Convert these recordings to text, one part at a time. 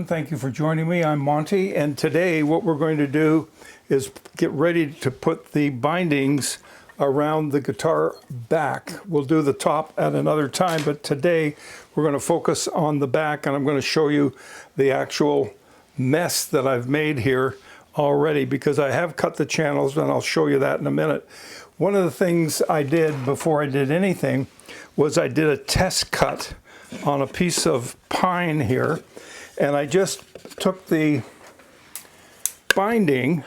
Thank you for joining me. I'm Monty, and today what we're going to do is get ready to put the bindings around the guitar back. We'll do the top at another time, but today we're going to focus on the back, and I'm going to show you the actual mess that I've made here already, because I have cut the channels, and I'll show you that in a minute. One of the things I did before I did anything was I did a test cut on a piece of pine here, and I just took the binding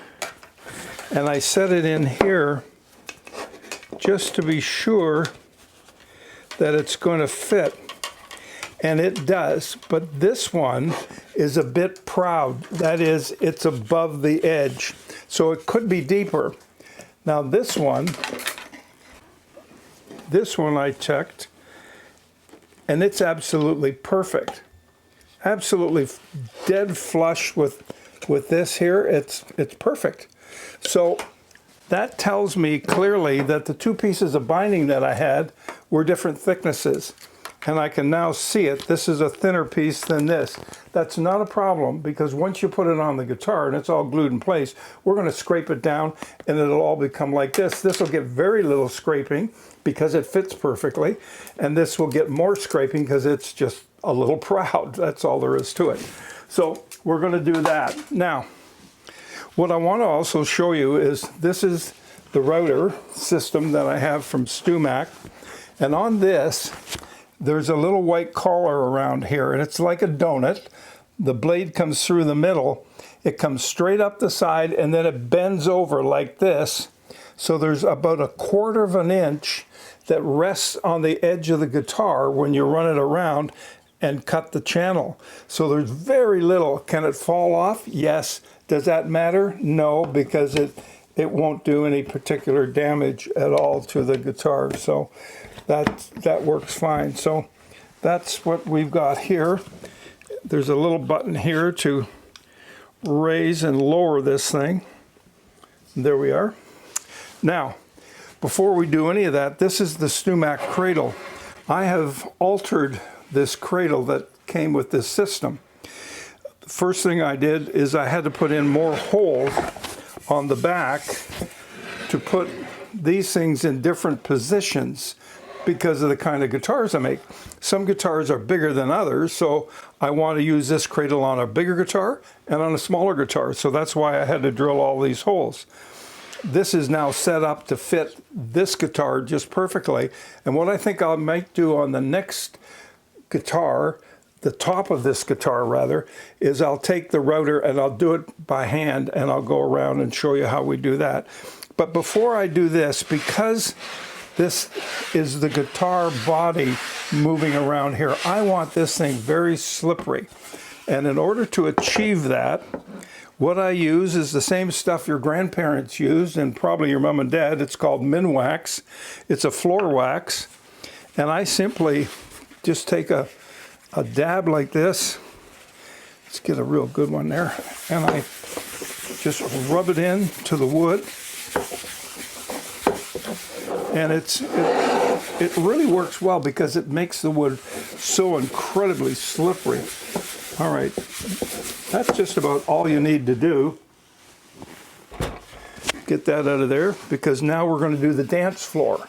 and I set it in here just to be sure that it's going to fit, and it does. But this one is a bit proud. That is, it's above the edge, so it could be deeper. Now this one I checked, and it's absolutely perfect. Absolutely dead flush with this here. It's perfect. So that tells me clearly that the two pieces of binding that I had were different thicknesses. And I can now see it. This is a thinner piece than this. That's not a problem, because once you put it on the guitar and it's all glued in place, we're going to scrape it down and it'll all become like this. This will get very little scraping because it fits perfectly. And this will get more scraping because it's just a little proud. That's all there is to it. So we're going to do that. Now, what I want to also show you is this is the router system that I have from StewMac. And on this, there's a little white collar around here, and it's like a donut. The blade comes through the middle. It comes straight up the side, and then it bends over like this. So there's about 1/4 of an inch that rests on the edge of the guitar when you run it around and cut the channel. So there's very little. Can it fall off? Yes. Does that matter? No, because it won't do any particular damage at all to the guitar. So that works fine. So that's what we've got here. There's a little button here to raise and lower this thing. There we are. Now, before we do any of that, this is the StewMac cradle. I have altered this cradle that came with this system. The first thing I did is I had to put in more holes on the back to put these things in different positions, because of the kind of guitars I make. Some guitars are bigger than others, so I want to use this cradle on a bigger guitar and on a smaller guitar, so that's why I had to drill all these holes. This is now set up to fit this guitar just perfectly, and what I think I might do on the next guitar, the top of this guitar rather, is I'll take the router and I'll do it by hand, and I'll go around and show you how we do that. But before I do this, because this is the guitar body moving around here, I want this thing very slippery. And in order to achieve that, what I use is the same stuff your grandparents used, and probably your mom and dad. It's called Minwax. It's a floor wax. And I simply just take a dab like this. Let's get a real good one there. And I just rub it in to the wood. And it really works well because it makes the wood so incredibly slippery. All right, that's just about all you need to do. Get that out of there, because now we're going to do the dance floor.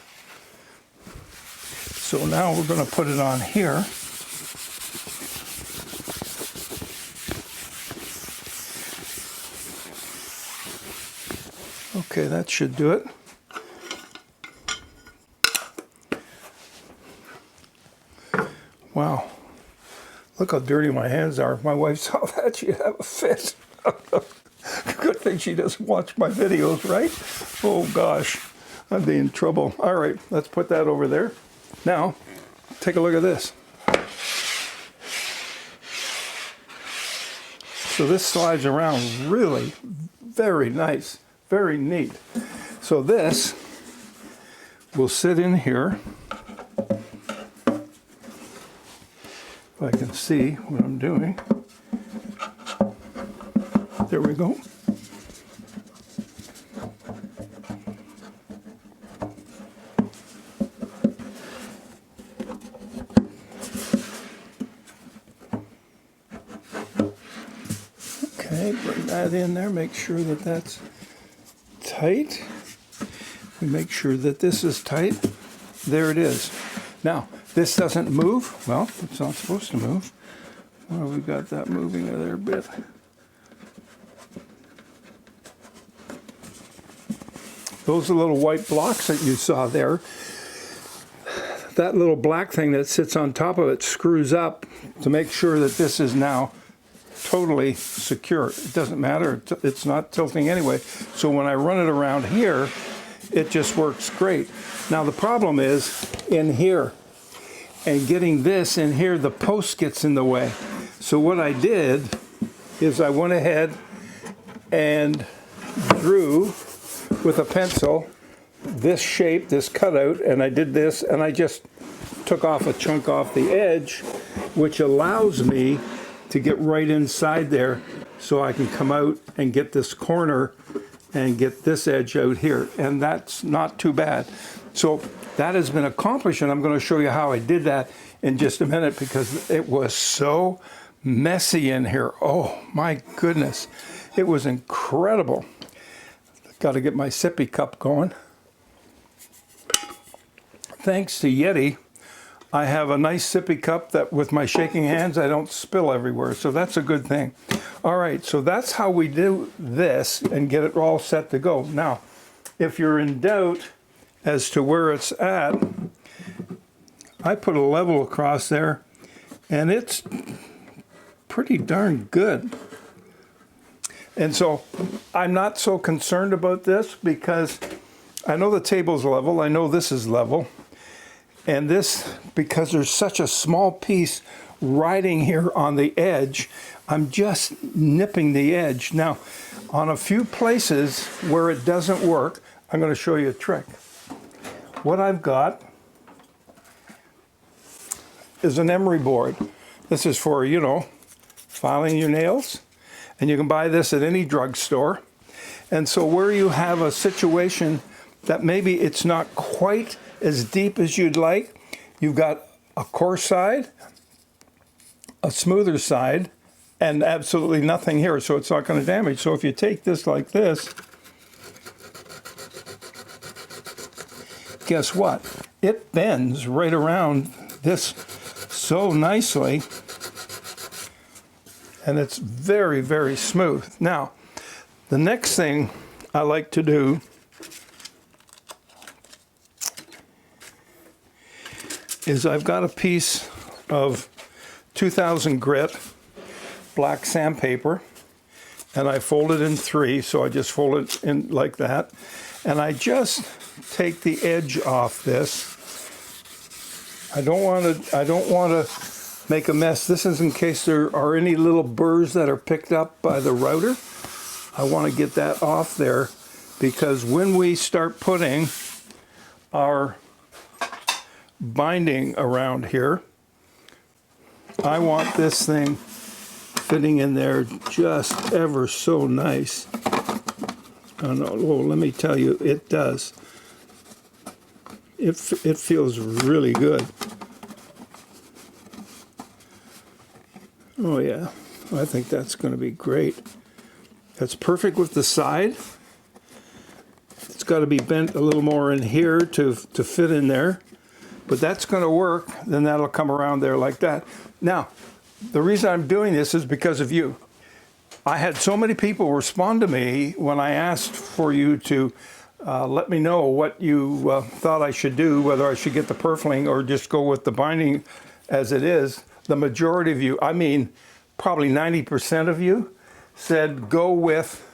So now we're going to put it on here. Okay, that should do it. Wow, look how dirty my hands are. If my wife saw that, she'd have a fit. Good thing she doesn't watch my videos, right? Oh gosh, I'd be in trouble. All right, let's put that over there. Now, take a look at this. So this slides around really very nice, very neat. So this will sit in here. I can see what I'm doing. There we go. Okay, bring that in there, make sure that that's tight. We make sure that this is tight. There it is. Now, this doesn't move. Well, it's not supposed to move. Well, we've got that moving there a bit. Those are little white blocks that you saw there. That little black thing that sits on top of it screws up to make sure that this is now totally secure. It doesn't matter, it's not tilting anyway. So when I run it around here, it just works great. Now the problem is in here, and getting this in here, the post gets in the way. So what I did is I went ahead and drew with a pencil this shape, this cutout, and I did this, and I just took off a chunk off the edge, which allows me to get right inside there so I can come out and get this corner and get this edge out here, and that's not too bad. So that has been accomplished, and I'm going to show you how I did that in just a minute because it was so messy in here. Oh my goodness, it was incredible. Got to get my sippy cup going. Thanks to Yeti, I have a nice sippy cup that with my shaking hands I don't spill everywhere, so that's a good thing. All right, so that's how we do this and get it all set to go. Now, if you're in doubt as to where it's at, I put a level across there and it's pretty darn good. And so I'm not so concerned about this because I know the table's level, I know this is level. And this, because there's such a small piece riding here on the edge, I'm just nipping the edge. Now, on a few places where it doesn't work, I'm going to show you a trick. What I've got is an emery board. This is for, you know, filing your nails. And you can buy this at any drugstore. And so where you have a situation that maybe it's not quite as deep as you'd like, you've got a coarse side, a smoother side, and absolutely nothing here, so it's not going to damage. So if you take this like this, guess what? It bends right around this so nicely, and it's very, very smooth. Now, the next thing I like to do is I've got a piece of 2000 grit black sandpaper, and I fold it in three, so I just fold it in like that, and I just take the edge off this. I don't want to make a mess. This is in case there are any little burrs that are picked up by the router. I want to get that off there because when we start putting our binding around here, I want this thing fitting in there just ever so nice. Oh, no, well, let me tell you, it does. It feels really good. Oh yeah, I think that's going to be great. That's perfect with the side. It's got to be bent a little more in here to fit in there. But that's going to work, then that'll come around there like that. Now, the reason I'm doing this is because of you. I had so many people respond to me when I asked for you to let me know what you thought I should do, whether I should get the purfling or just go with the binding as it is. The majority of you, I mean probably 90% of you, said go with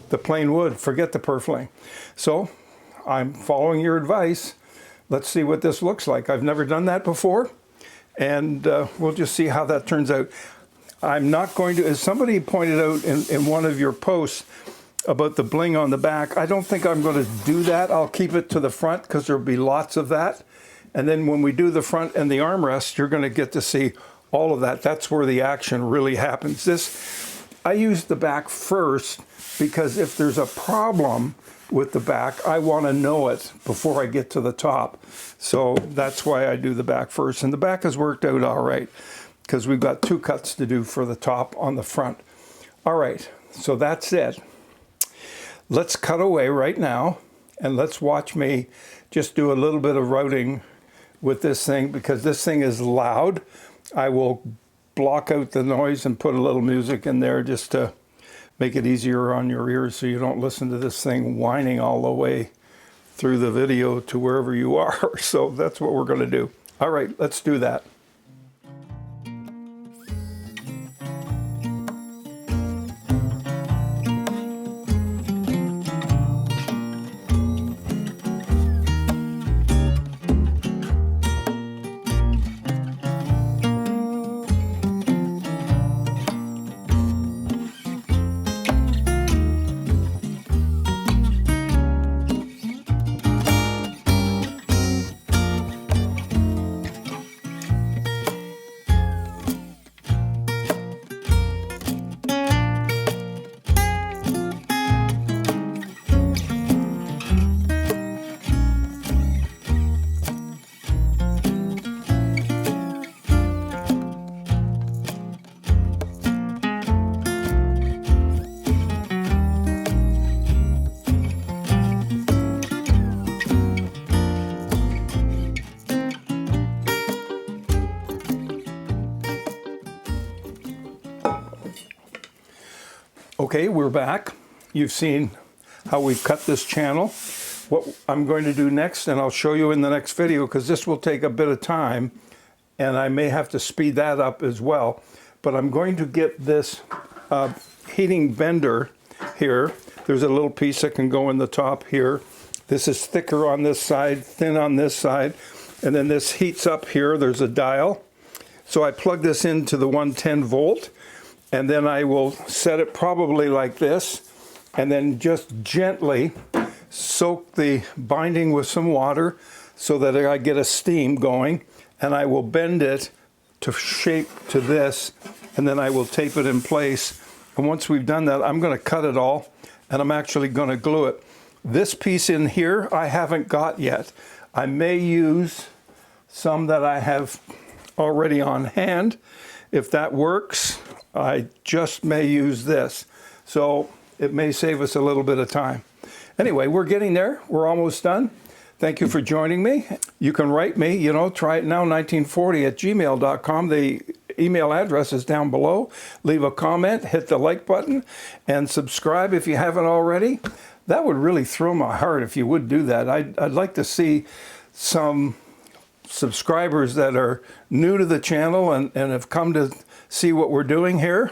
the plain wood, forget the purfling. So I'm following your advice. Let's see what this looks like. I've never done that before, and we'll just see how that turns out. I'm not going to, as somebody pointed out in one of your posts about the bling on the back, I don't think I'm going to do that. I'll keep it to the front because there'll be lots of that. And then when we do the front and the armrest, you're going to get to see all of that. That's where the action really happens. I use the back first because if there's a problem with the back, I want to know it before I get to the top. So that's why I do the back first. And the back has worked out all right because we've got two cuts to do for the top on the front. All right, so that's it. Let's cut away right now and let's watch me just do a little bit of routing with this thing, because this thing is loud. I will block out the noise and put a little music in there just to make it easier on your ears so you don't listen to this thing whining all the way through the video to wherever you are. So that's what we're going to do. All right, let's do that. Okay, we're back. You've seen how we've cut this channel. What I'm going to do next, and I'll show you in the next video, because this will take a bit of time, and I may have to speed that up as well, but I'm going to get this heating bender here. There's a little piece that can go in the top here. This is thicker on this side, thin on this side, and then this heats up here. There's a dial. So I plug this into the 110 volt, and then I will set it probably like this, and then just gently soak the binding with some water so that I get a steam going, and I will bend it to shape to this, and then I will tape it in place. And once we've done that, I'm going to cut it all, and I'm actually going to glue it. This piece in here I haven't got yet. I may use some that I have already on hand. If that works, I just may use this. So it may save us a little bit of time. Anyway, we're getting there. We're almost done. Thank you for joining me. You can write me, try it now 1940@gmail.com. The email address is down below. Leave a comment, hit the like button, and subscribe if you haven't already. That would really thrill my heart if you would do that. I'd like to see some subscribers that are new to the channel and have come to see what we're doing here.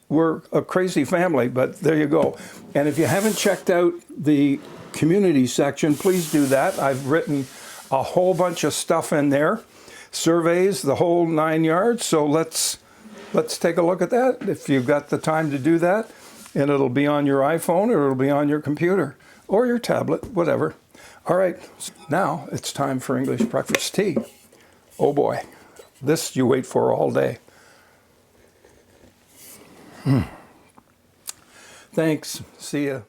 We're a crazy family, but there you go. And if you haven't checked out the community section, please do that. I've written a whole bunch of stuff in there, surveys, the whole 9 yards. So let's take a look at that if you've got the time to do that. And it'll be on your iPhone, or it'll be on your computer or your tablet, whatever. All right, now it's time for English breakfast tea. Oh boy, this you wait for all day. Thanks, see ya.